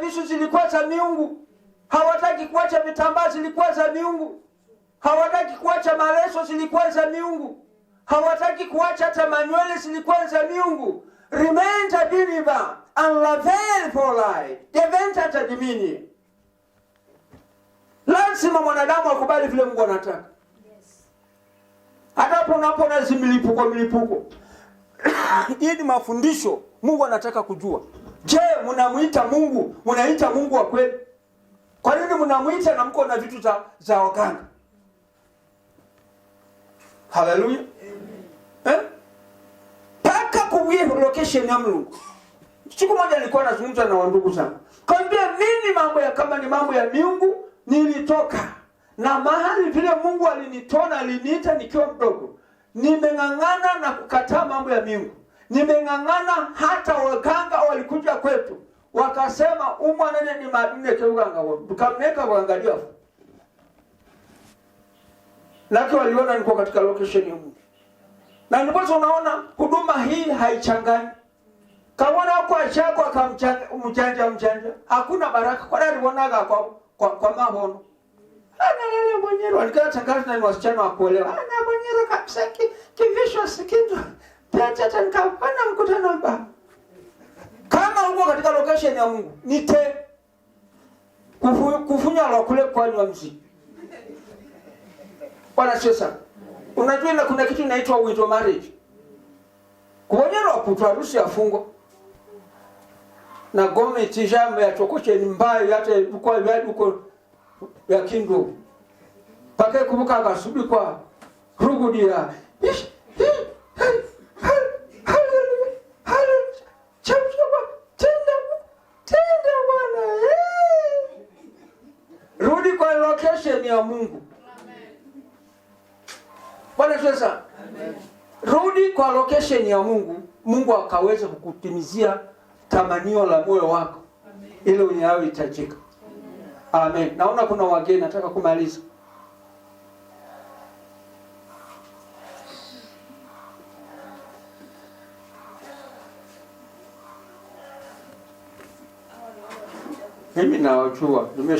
visu zilikuwa za miungu. Hawataki kuacha vitambaa, zilikuwa za miungu. Hawataki kuacha maleso, zilikuwa za miungu. Hawataki kuacha hata manywele, zilikuwa za miungu. Remain a believer and lavel for life. Deventa tadimini. Lazima mwanadamu akubali vile Mungu anataka. Hata unapona milipuko. Hii ni mafundisho Mungu anataka kujua. Je, mnamuita Mungu? Mnaita Mungu wa kweli? Kwa nini mnamuita na mko na vitu za waganga? Hallelujah. Paka kuwie location ya Mungu. Siku moja nilikuwa nazungumza na wandugu zangu. Kaambia mimi mambo ya kama ni mambo ya miungu nilitoka. Na mahali vile Mungu alinitona, aliniita nikiwa mdogo. Nimeng'ang'ana na kukataa mambo ya miungu. Nimeng'ang'ana hata waganga walikuja kwetu. Wakasema umwanene ni madune ke uganga wao. Tukamneka waangalia. Lakini waliona niko katika location ya Mungu. Na ndipo unaona huduma hii haichanganyi. Kaona kwa chako akamchanja. Hakuna baraka. Kwa nini alionaga kwa mahono? Analele mwenyewe alikaa tangaza na wasichana wa kuolewa. Ana mwenyewe kabisa kivisho sikindo. Hata nikapanda mkutano hapa. Kama uko katika location ya Mungu, nite kufunya la kule kwa ni mziki. Bwana sasa. Unajua na kuna kitu inaitwa widow marriage. Kuonyesha kutwa harusi ya fungo. Na gome tijambo ya chokoche ni mbaya hata uko ya kindu. Pake kubuka akasubi kwa rugudia. Rudi kwa location ya Mungu. Bwana sasa. Rudi kwa location ya Mungu. Mungu akaweza kukutimizia tamanio la moyo wako. Ile unayohitajika. Amen. Naona kuna wageni nataka kumaliza. Mimi nawajua.